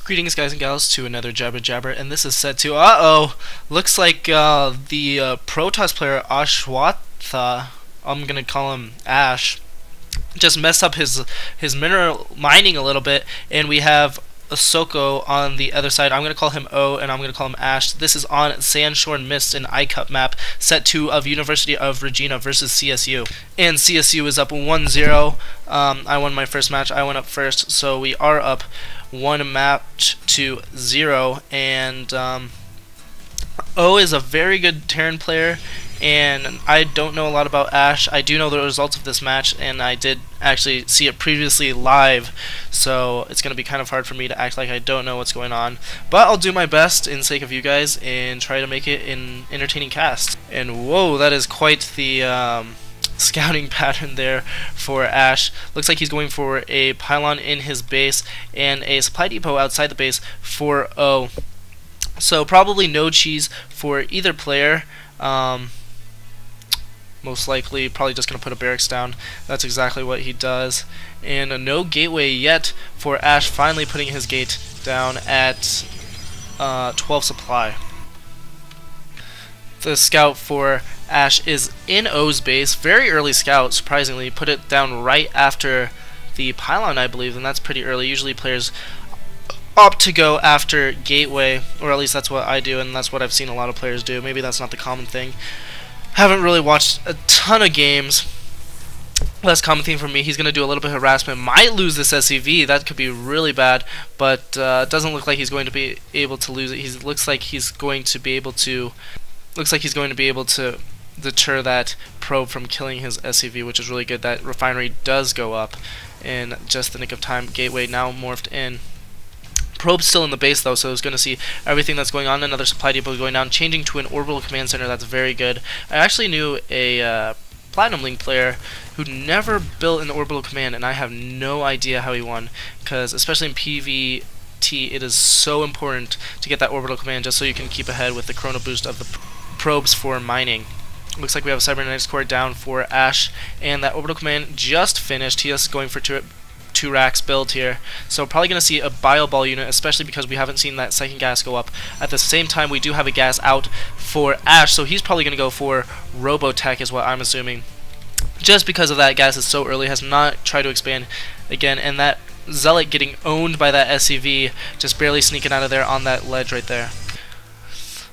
Greetings, guys and gals, to another Jabber Jabber, and this is set to looks like the protoss player Ashwattha, I'm gonna call him Ash, just messed up his mineral mining a little bit, and we have osokOp on the other side. I'm going to call him O, and I'm going to call him Ash. This is on Sandshorn Mists, an ICUP map, set 2 of University of Regina versus CSU. And CSU is up 1-0. I won my first match. I went up first, so we are up 1 match to 0. And O is a very good Terran player, and I don't know a lot about Ash. I do know the results of this match, and I did actually see it previously live, so it's going to be kind of hard for me to act like I don't know what's going on. But I'll do my best in sake of you guys and try to make it an entertaining cast. And whoa, that is quite the scouting pattern there for Ash. Looks like he's going for a pylon in his base and a supply depot outside the base for O. So probably no cheese for either player. Most likely probably just going to put a barracks down. That's exactly what he does. And no gateway yet for Ash, finally putting his gate down at 12 supply. The scout for Ash is in O's base. Very early scout, surprisingly. Put it down right after the pylon, I believe, and that's pretty early. Usually players opt to go after gateway, or at least that's what I do, and that's what I've seen a lot of players do. Maybe that's not the common thing. Haven't really watched a ton of games. Less common theme for me. He's going to do a little bit of harassment. Might lose this SCV. That could be really bad, but doesn't look like he's going to be able to lose it. He looks like he's going to be able to. Looks like he's going to be able to deter that probe from killing his SCV, which is really good. That refinery does go up in just the nick of time. Gateway now morphed in. Probe's still in the base though, so it's going to see everything that's going on. Another supply depot going down, changing to an orbital command center. That's very good. I actually knew a Platinum Link player who never built an orbital command, and I have no idea how he won, because especially in PvT it is so important to get that orbital command just so you can keep ahead with the chrono boost of the probes for mining. Looks like we have a cybernetics core down for Ash, and that orbital command just finished. He is going for 2 racks build here, so probably going to see a bio ball unit, especially because we haven't seen that second gas go up. At the same time, we do have a gas out for Ash, so he's probably going to go for Robotech is what I'm assuming, just because of that gas is so early. Has not tried to expand again, and that Zealot getting owned by that SCV, just barely sneaking out of there on that ledge right there.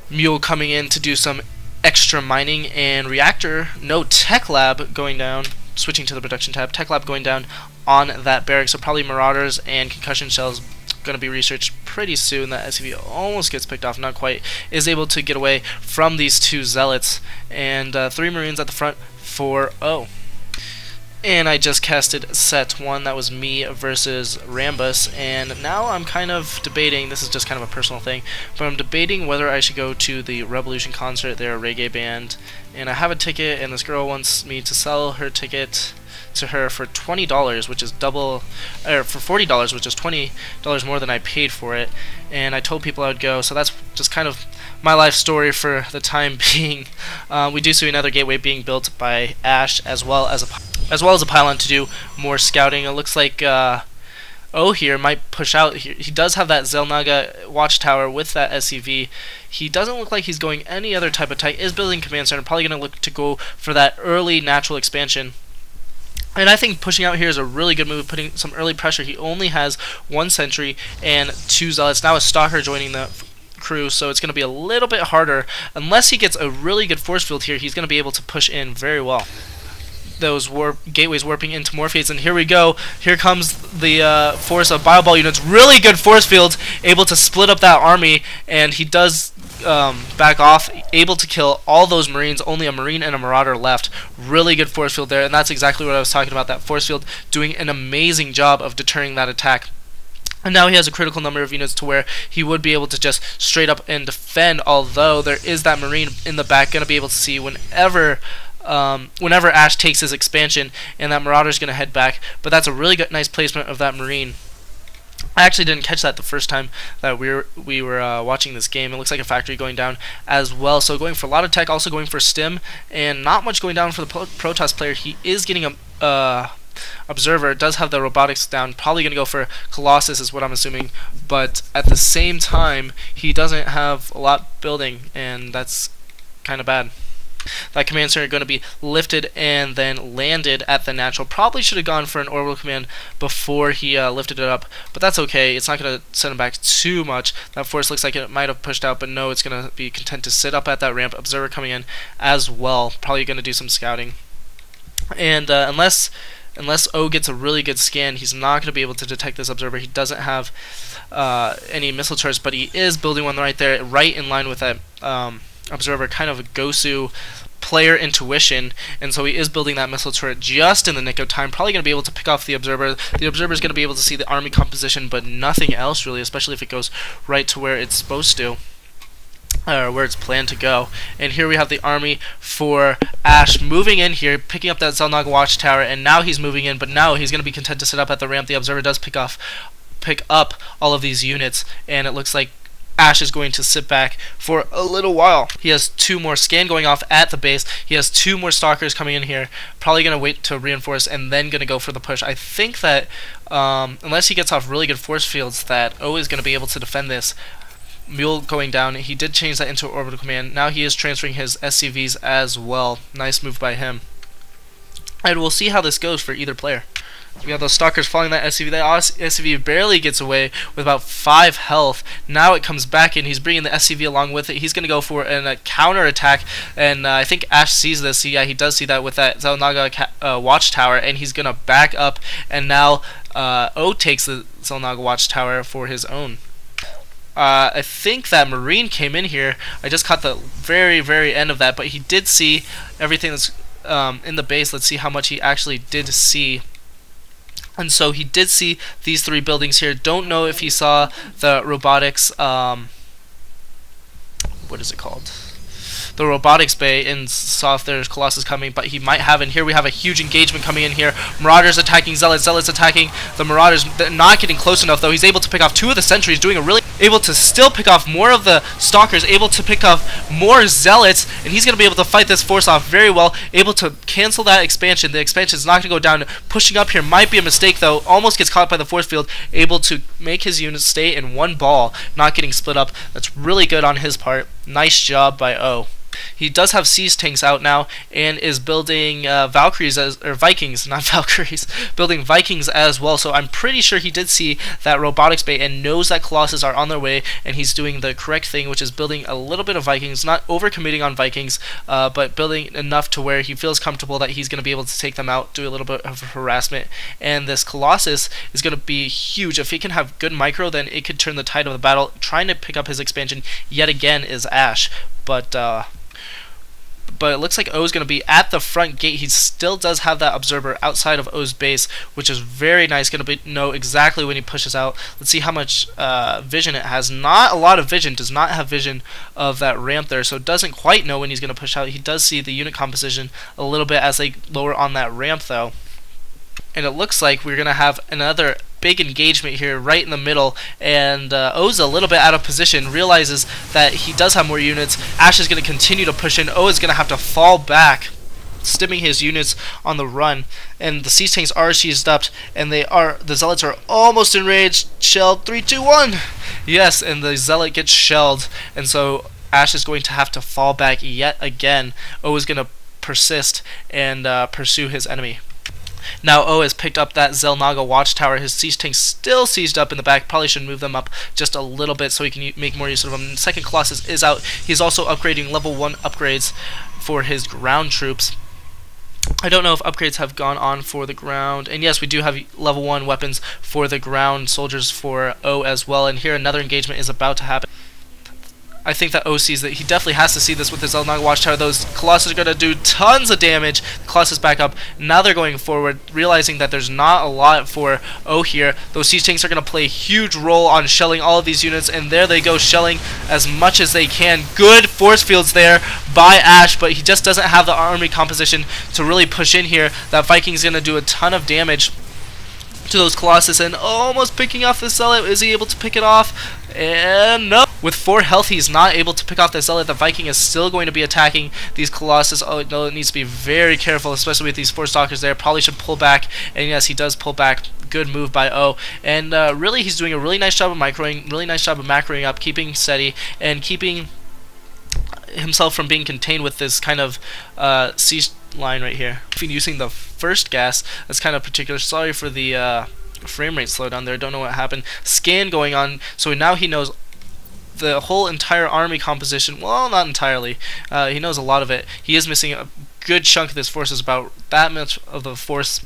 Mule coming in to do some extra mining, and Reactor, no Tech Lab going down, switching to the production tab, Tech Lab going down on that barrack, so probably Marauders and concussion shells going to be researched pretty soon. That SCV almost gets picked off, not quite, is able to get away from these 2 Zealots, and 3 Marines at the front for O. And I just casted set 1, that was me versus Rambus, and now I'm kind of debating, this is just kind of a personal thing, but I'm debating whether I should go to the Revolution concert. They're a reggae band, and I have a ticket, and this girl wants me to sell her ticket to her for $20, which is double, or for $40, which is $20 more than I paid for it, and I told people I would go, so that's just kind of my life story for the time being. We do see another gateway being built by Ash, as well as a pylon to do more scouting. It looks like O here might push out. He does have that Zelnaga watchtower with that SCV. He doesn't look like he's going any other type of tech. Is building command center. Probably going to look to go for that early natural expansion. And I think pushing out here is a really good move, putting some early pressure. He only has 1 sentry and 2 zealots. Now a stalker joining the crew, so it's going to be a little bit harder. Unless he gets a really good force field here, he's going to be able to push in very well. Those gateways warping into Morpheus, and here we go. Here comes the force of bio ball units. Really good force fields, able to split up that army, and he does back off, able to kill all those Marines. Only a Marine and a Marauder left. Really good force field there, and that's exactly what I was talking about. That force field doing an amazing job of deterring that attack. And now he has a critical number of units to where he would be able to just straight up and defend, although there is that Marine in the back going to be able to see whenever Ash takes his expansion, and that Marauder is going to head back. But that's a really good, nice placement of that Marine. I actually didn't catch that the first time that we were watching this game. It looks like a factory going down as well. So going for a lot of tech, also going for stim, and not much going down for the Protoss player. He is getting a Observer does have the robotics down, probably going to go for Colossus is what I'm assuming, but at the same time he doesn't have a lot building, and that's kind of bad. That command center going to be lifted and then landed at the natural. Probably should have gone for an orbital command before he lifted it up, but that's okay. It's not going to send him back too much. That force looks like it might have pushed out, but no, it's going to be content to sit up at that ramp. Observer coming in as well, probably going to do some scouting. And unless O gets a really good scan, he's not going to be able to detect this observer. He doesn't have any missile turrets, but he is building one right there, right in line with that observer, kind of a Gosu player intuition, and so he is building that missile turret just in the nick of time. Probably going to be able to pick off the observer. The observer is going to be able to see the army composition, but nothing else really, especially if it goes right to where it's supposed to, or where it's planned to go. And here we have the army for Ash moving in here, picking up that Xel'Naga watchtower, and now he's moving in, but now he's going to be content to sit up at the ramp. The observer does pick up all of these units, and it looks like Ash is going to sit back for a little while. He has 2 more scan going off at the base. He has 2 more stalkers coming in here. Probably going to wait to reinforce and then going to go for the push. I think that unless he gets off really good force fields, that O is going to be able to defend this. Mule going down. He did change that into orbital command. Now he is transferring his SCVs as well. Nice move by him. And we'll see how this goes for either player. We have those stalkers following that SCV. That SCV barely gets away with about 5 health. Now it comes back in. He's bringing the SCV along with it. He's going to go for a counter attack, and I think Ash sees this. Yeah, he does see that with that Xel'Naga watchtower, and he's going to back up, and now O takes the Xel'Naga watchtower for his own. I think that Marine came in here. I just caught the very end of that, but he did see everything that's in the base. Let's see how much he actually did see. And so he did see these 3 buildings here. Don't know if he saw the robotics, what is it called? The robotics bay, and saw if there's Colossus coming, but he might have. And here we have a huge engagement coming in here. Marauders attacking Zealots. Zealots attacking the Marauders. Not getting close enough though. He's able to pick off 2 of the sentries, doing a really able to still pick off more of the stalkers, able to pick off more Zealots, and he's going to be able to fight this force off very well. Able to cancel that expansion. The expansion is not going to go down. Pushing up here might be a mistake though. Almost gets caught by the force field. Able to make his units stay in one ball, not getting split up. That's really good on his part. Nice job by O. He does have siege tanks out now and is building Valkyries or Vikings, not Valkyries, building Vikings as well. So I'm pretty sure he did see that robotics bay and knows that Colossus are on their way, and he's doing the correct thing, which is building a little bit of Vikings, not overcommitting on Vikings, but building enough to where he feels comfortable that he's going to be able to take them out, do a little bit of harassment. And this Colossus is going to be huge. If he can have good micro, then it could turn the tide of the battle. Trying to pick up his expansion yet again is Ash, but it looks like O's going to be at the front gate. He still does have that observer outside of O's base, which is very nice. Going to know exactly when he pushes out. Let's see how much vision it has. Not a lot of vision. Does not have vision of that ramp there, so doesn't quite know when he's going to push out. He does see the unit composition a little bit as they lower on that ramp though. And it looks like we're going to have another big engagement here right in the middle, and O's a little bit out of position, realizes that he does have more units. Ash is going to continue to push in. O is going to have to fall back, stimming his units on the run, and the siege tanks are seized up, and the Zealots are almost enraged. Shelled. 3, 2, 1. Yes, and the Zealot gets shelled, and so Ash is going to have to fall back yet again. O is going to persist and pursue his enemy. Now O has picked up that Xel'Naga watchtower. His siege tanks still sieged up in the back. Probably should move them up just a little bit so he can make more use of them. Second Colossus is out. He's also upgrading level 1 upgrades for his ground troops. I don't know if upgrades have gone on for the ground. And yes, we do have level 1 weapons for the ground soldiers for O as well. And here another engagement is about to happen. I think that O sees that. He definitely has to see this with his Xel'Naga watchtower. Those Colossus are going to do tons of damage. The Colossus back up. Now they're going forward, realizing that there's not a lot for O here. Those siege tanks are going to play a huge role on shelling all of these units, and there they go, shelling as much as they can. Good force fields there by Ash, but he just doesn't have the army composition to really push in here. That Viking's going to do a ton of damage to those Colossus and almost picking off the Zealot. Is he able to pick it off? And no. With 4 health, he's not able to pick off the Zealot. The Viking is still going to be attacking these Colossus. Oh no, it needs to be very careful, especially with these 4 Stalkers there. Probably should pull back, and yes, he does pull back. Good move by O. And really, he's doing a really nice job of microing, really nice job of macroing up, keeping steady, and keeping himself from being contained with this kind of siege line right here. Using the first gas, that's kind of particular. Sorry for the frame rate slowdown there. Don't know what happened. Scan going on, so now he knows the whole entire army composition. Well, not entirely. He knows a lot of it. He is missing a good chunk of his forces, about that much of the force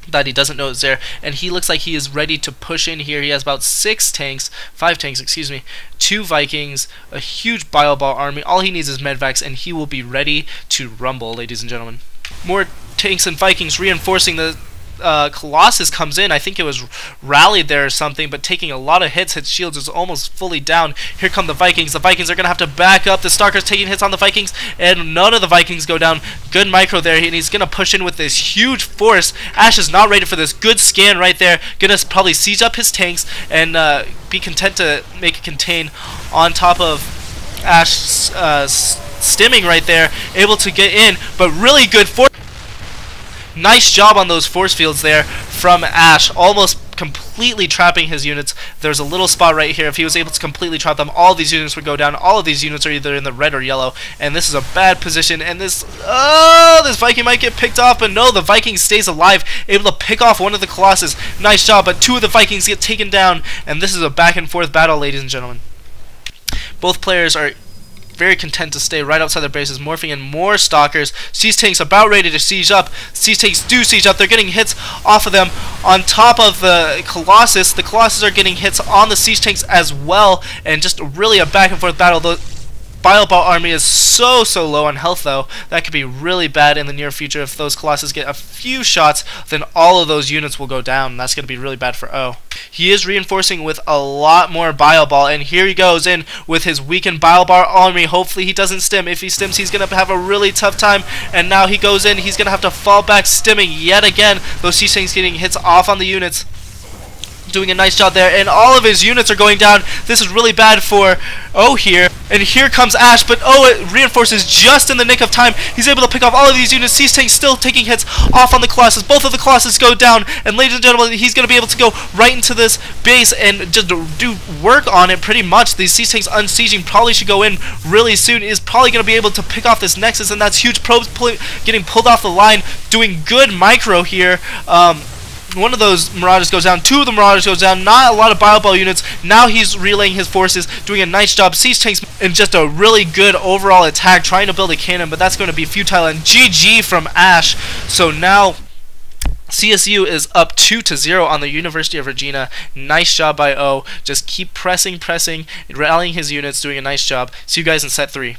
that he doesn't know is there, and he looks like he is ready to push in here. He has about 5 tanks, excuse me, 2 Vikings, a huge Bile Ball army. All he needs is medvacs, and he will be ready to rumble, ladies and gentlemen. More tanks and Vikings reinforcing the Colossus comes in. I think it was rallied there or something, but taking a lot of hits. His shields is almost fully down. Here come the Vikings. The Vikings are going to have to back up. The Stalker's taking hits on the Vikings, and none of the Vikings go down. Good micro there, and he's going to push in with this huge force. Ash is not ready for this. Good scan right there. Going to probably siege up his tanks and be content to make it contain on top of Ash stimming right there. Able to get in, but really good force. Nice job on those force fields there from Ash, almost completely trapping his units. There's a little spot right here. If he was able to completely trap them, all of these units would go down. All of these units are either in the red or yellow, and this is a bad position. And this Viking might get picked off, but no, the Viking stays alive, able to pick off one of the Colossus. Nice job, but 2 of the Vikings get taken down, and this is a back and forth battle, ladies and gentlemen. Both players are very content to stay right outside their bases, morphing in more Stalkers. Siege tanks about ready to siege up. Siege tanks do siege up. They're getting hits off of them on top of the Colossus. The Colossus are getting hits on the siege tanks as well, and just really a back and forth battle. The Bile Ball army is so low on health, though. That could be really bad in the near future. If those Colossus get a few shots, then all of those units will go down. That's going to be really bad for O. He is reinforcing with a lot more Bile Ball, and here he goes in with his weakened Bile Ball army. Hopefully he doesn't stim. If he stims, he's going to have a really tough time, and now he goes in. He's going to have to fall back stimming yet again. Those siege tanks getting hits off on the units. Doing a nice job there, and all of his units are going down. This is really bad for O here, and here comes Ash, but O reinforces just in the nick of time. He's able to pick off all of these units. Siege tanks still taking hits off on the Colossus. Both of the Colossus go down, and ladies and gentlemen, he's going to be able to go right into this base and just do work on it pretty much. These siege tanks unsieging probably should go in really soon. Is probably going to be able to pick off this Nexus, and that's huge probes getting pulled off the line. Doing good micro here. One of those Marauders goes down, 2 of the Marauders goes down, not a lot of Bile Ball units. Now he's relaying his forces, doing a nice job. Siege tanks in just a really good overall attack, trying to build a cannon, but that's going to be futile, and GG from Ash. So now CSU is up 2-0 on the University of Regina. Nice job by O. Just keep pressing, rallying his units, doing a nice job. See you guys in set 3.